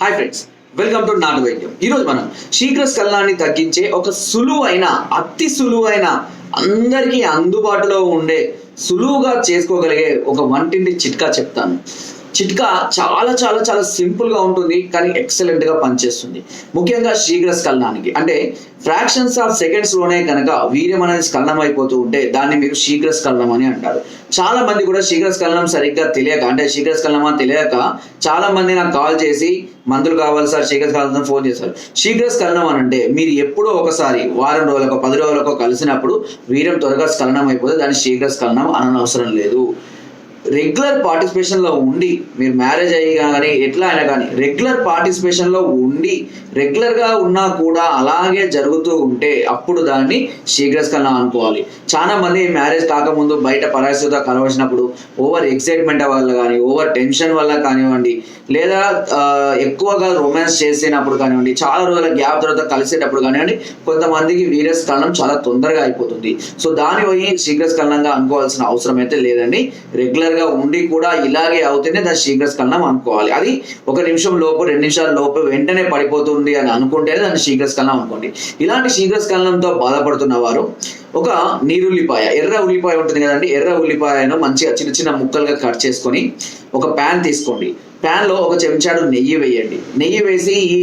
Hi friends, welcome to నాటు వైద్యం. ఈరోజు మనం శీఘ్రస్ఖలనాన్ని తగ్గించే ఒక సులువైన, అతి సులువైన, అందరికీ అందుబాటులో ఉండే, సులువుగా చేసుకోగలిగే ఒక వంటింటి చిట్కా చెప్తాను. చిట్కా చాలా చాలా చాలా సింపుల్గా ఉంటుంది, కానీ ఎక్సలెంట్గా పనిచేస్తుంది. ముఖ్యంగా శీఘ్రస్ఖలనానికి అంటే ఫ్రాక్షన్స్ ఆఫ్ సెకండ్స్లోనే కనుక వీర్యం అనేది స్ఖలనం అయిపోతూ ఉంటే దాన్ని మీరు శీఘ్రస్ఖలనం అని అంటారు. చాలా మంది కూడా శీఘ్రస్ఖలనం సరిగ్గా తెలియక, అంటే శీఘ్రస్ఖలనం అని తెలియక చాలా మంది నాకు కాల్ చేసి మందులు కావాలి సార్ శీఘ్రస్ఖలనం ఫోన్ చేశారు. శీఘ్రస్ఖలనం అని అంటే మీరు ఎప్పుడో ఒకసారి వారం రోజులకో 10 రోజులకో కలిసినప్పుడు వీర్యం త్వరగా స్ఖలనం అయిపోతే దాన్ని శీఘ్రస్ఖలనం అనవసరం లేదు. రెగ్యులర్ పార్టిసిపేషన్లో ఉండి, మీరు మ్యారేజ్ అయ్యి కానీ ఎట్లా అయినా కానీ రెగ్యులర్ పార్టిసిపేషన్లో ఉండి రెగ్యులర్గా ఉన్నా కూడా అలాగే జరుగుతూ ఉంటే అప్పుడు దాన్ని శీఘ్రస్ఖలనం అనుకోవాలి. చాలా మంది మ్యారేజ్ కాకముందు బయట పరాయితో కలవచ్చినప్పుడు ఓవర్ ఎక్సైట్మెంట్ వల్ల కానీ, ఓవర్ టెన్షన్ వల్ల కానివ్వండి, లేదా ఎక్కువగా రొమాన్స్ చేసినప్పుడు కానివ్వండి, చాలా రోజుల గ్యాప్ తర్వాత కలిసేటప్పుడు కానివ్వండి, కొంతమందికి వీర్యస్ఖలనం చాలా తొందరగా అయిపోతుంది. సో దాని పోయి శీఘ్రస్ఖలనంగా అనుకోవాల్సిన అవసరం అయితే లేదండి. రెగ్యులర్గా ఉండి కూడా ఇలాగే అవుతేనే దాన్ని శీఘ్రస్ఖలనం అనుకోవాలి. అది 1 నిమిషం లోపు 2 నిమిషాల లోపు వెంటనే పడిపోతుంది అని అనుకుంటేనే దాన్ని శీఘ్రస్ఖలనం అనుకోండి. ఇలాంటి శీఘ్రస్ఖలనంతో బాధపడుతున్న వారు ఒక నీరుల్లిపాయ, ఎర్ర ఉల్లిపాయ ఉంటుంది కదండి, ఎర్ర ఉల్లిపాయను మంచిగా చిన్న చిన్న ముక్కలుగా కట్ చేసుకొని ఒక ప్యాన్ తీసుకోండి. ప్యాన్లో 1 చెంచాడు నెయ్యి వేయండి. నెయ్యి వేసి ఈ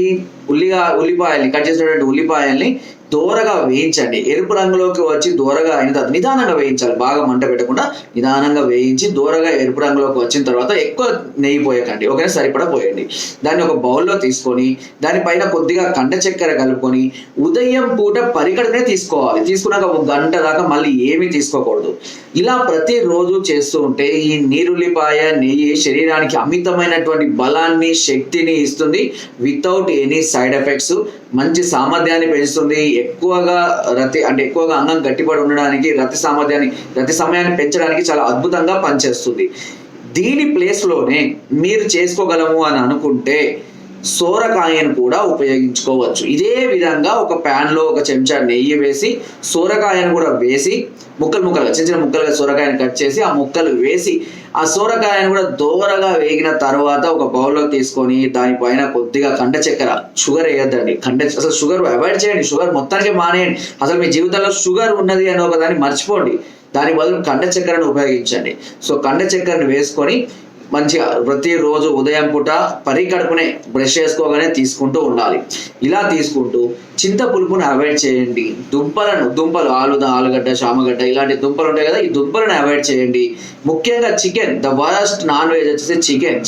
ఉల్లిపాయల్ని, కట్ చేసినటువంటి ఉల్లిపాయల్ని దోరగా వేయించండి. ఎరుపు రంగులోకి వచ్చి దోరగా అయిన తర్వాత నిదానంగా వేయించాలి, బాగా మంట పెట్టకుండా నిదానంగా వేయించి దోరగా ఎరుపు రంగులోకి వచ్చిన తర్వాత ఎక్కువ నెయ్యి పోయకండి, ఓకేనా, సరిపడా పోయండి. దాన్ని ఒక బౌల్లో తీసుకొని దానిపైన కొద్దిగా కండ చక్కెర కలుపుకొని ఉదయం పూట పరిగడనే తీసుకోవాలి. తీసుకున్నాక 1 గంట దాకా మళ్ళీ ఏమీ తీసుకోకూడదు. ఇలా ప్రతిరోజు చేస్తూ ఉంటే ఈ నీరుల్లిపాయ నెయ్యి శరీరానికి అమితమైనటువంటి బలాన్ని, శక్తిని ఇస్తుంది. వితౌట్ ఎనీ సైడ్ ఎఫెక్ట్స్ మంచి సామర్థ్యాన్ని పెంచుతుంది. ఎక్కువగా అంగం గట్టిపడి ఉండడానికి, రతి సమయాన్ని పెంచడానికి చాలా అద్భుతంగా పనిచేస్తుంది. దీని ప్లేస్లోనే మీరు చేసుకోగలము అని అనుకుంటే సోరకాయను కూడా ఉపయోగించుకోవచ్చు. ఇదే విధంగా ఒక ప్యాన్లో 1 చెంచా నెయ్యి వేసి సోరకాయను కూడా వేసి ముక్కలుగా చిన్న చిన్న ముక్కలుగా సోరకాయను కట్ చేసి ఆ ముక్కలు వేసి ఆ సోరకాయను కూడా దోరగా వేగిన తర్వాత ఒక బౌల్లో తీసుకొని దానిపైన కొద్దిగా కండ చక్కెర, షుగర్ వేయద్దండి, అసలు షుగర్ అవాయిడ్ చేయండి, షుగర్ మొత్తానికి మానేయండి. అసలు మీ జీవితంలో షుగర్ ఉన్నది అని ఒక దాన్ని మర్చిపోండి. దాని బదులు కండ చక్కెరను ఉపయోగించండి. సో కండ చక్కెరను వేసుకొని మంచిగా ప్రతిరోజు ఉదయం పూట పరికడుపునే బ్రష్ చేసుకోగానే తీసుకుంటూ ఉండాలి. ఇలా తీసుకుంటూ చింత పులుపుని అవాయిడ్ చేయండి. దుంపలు ఆలుగడ్డ, చామగడ్డ ఇలాంటి దుంపలు ఉంటాయి కదా, ఈ దుంపలను అవాయిడ్ చేయండి. ముఖ్యంగా chicken, the worst non veg వచ్చేసి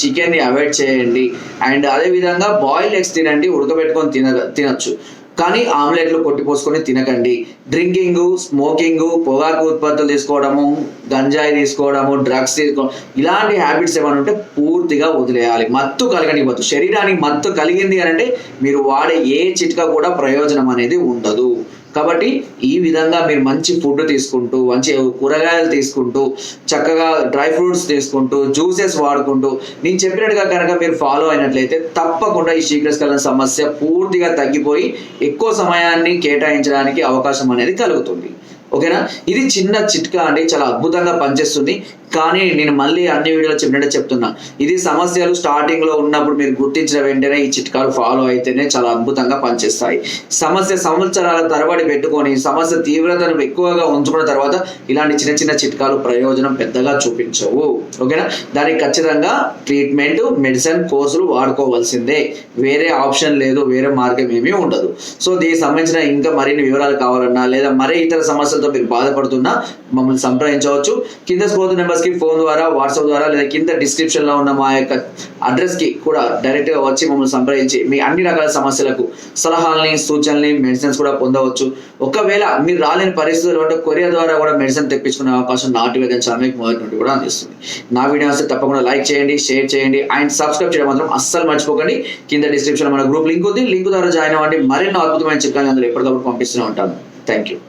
చికెన్ని అవాయిడ్ చేయండి. అండ్ అదేవిధంగా బాయిల్డ్ ఎగ్స్ తినండి, ఉడకబెట్టుకొని తినచ్చు, కానీ ఆమ్లెట్లు కొట్టిపోసుకొని తినకండి. డ్రింకింగ్, స్మోకింగ్, పొగాకు ఉత్పత్తులు తీసుకోవడము, గంజాయి తీసుకోవడము, డ్రగ్స్ తీసుకోవడం, ఇలాంటి హ్యాబిట్స్ ఏమైనా ఉంటే పూర్తిగా వదిలేయాలి. మత్తు కలగనివ్వద్దు. శరీరానికి మత్తు కలిగింది అని అంటే మీరు వాడే ఏ చిట్కా కూడా ప్రయోజనం అనేది ఉండదు. కాబట్టి ఈ విధంగా మీరు మంచి ఫుడ్ తీసుకుంటూ, మంచి కూరగాయలు తీసుకుంటూ, చక్కగా డ్రై ఫ్రూట్స్ తీసుకుంటూ, జ్యూసెస్ వాడుకుంటూ నేను చెప్పినట్టుగా కనుక మీరు ఫాలో అయినట్లయితే తప్పకుండా ఈ శీఘ్రస్ఖలన సమస్య పూర్తిగా తగ్గిపోయి ఎక్కువ సమయాన్ని కేటాయించడానికి అవకాశం అనేది కలుగుతుంది. ఓకేనా, ఇది చిన్న చిట్కా అండి, చాలా అద్భుతంగా పనిచేస్తుంది. కానీ నేను మళ్ళీ అన్ని వీడియోలో చెప్పినట్టే చెప్తున్నా, ఇది సమస్యలు స్టార్టింగ్లో ఉన్నప్పుడు మీరు గుర్తించిన వెంటనే ఈ చిట్కాలు ఫాలో అయితేనే చాలా అద్భుతంగా పనిచేస్తాయి. సమస్య సంవత్సరాల తరబడి పెట్టుకొని సమస్య తీవ్రతను ఎక్కువగా ఉంచుకున్న తర్వాత ఇలాంటి చిన్న చిన్న చిట్కాలు ప్రయోజనం పెద్దగా చూపించవు. ఓకేనా, దానికి ఖచ్చితంగా ట్రీట్మెంట్, మెడిసిన్ కోర్సులు వాడుకోవాల్సిందే, వేరే ఆప్షన్ లేదు, వేరే మార్గం ఏమీ ఉండదు. సో దీనికి సంబంధించిన ఇంకా మరిన్ని వివరాలు కావాలన్నా లేదా మరే ఇతర సమస్యలతో మీరు బాధపడుతున్నా మమ్మల్ని సంప్రదించవచ్చు. కింద స్క్రోల్ నెంబర్స్కి ఫోన్ ద్వారా, వాట్సాప్ ద్వారా, లేదా కింద డిస్క్రిప్షన్లో ఉన్న మా యొక్క అడ్రస్కి కూడా డైరెక్ట్గా వచ్చి మమ్మల్ని సంప్రదించి మీ అన్ని రకాల సమస్యలకు సలహాలని, సూచనల్ని, మెడిసిన్స్ కూడా పొందవచ్చు. ఒకవేళ మీరు రాలేని పరిస్థితులు ఉంటే కొరియర్ ద్వారా కూడా మెడిసిన్ తెప్పించుకునే అవకాశం నాటు వైద్యం ఛానల్కి మొదటి నుండి కూడా అందిస్తుంది. నా వీడియోస్ తప్పకుండా లైక్ చేయండి, షేర్ చేయండి అండ్ సబ్స్క్రైబ్ చేయడం మాత్రం అస్సలు మర్చిపోకండి. కింద డిస్క్రిప్షన్లో మన గ్రూప్ లింక్ ఉంది, లింక్ ద్వారా జాయిన్ అవ్వండి. మరెన్నో అద్భుతమైన చిట్కాలు అందులో ఎప్పటికప్పుడు పంపిస్తూనే ఉంటాను. Thank you.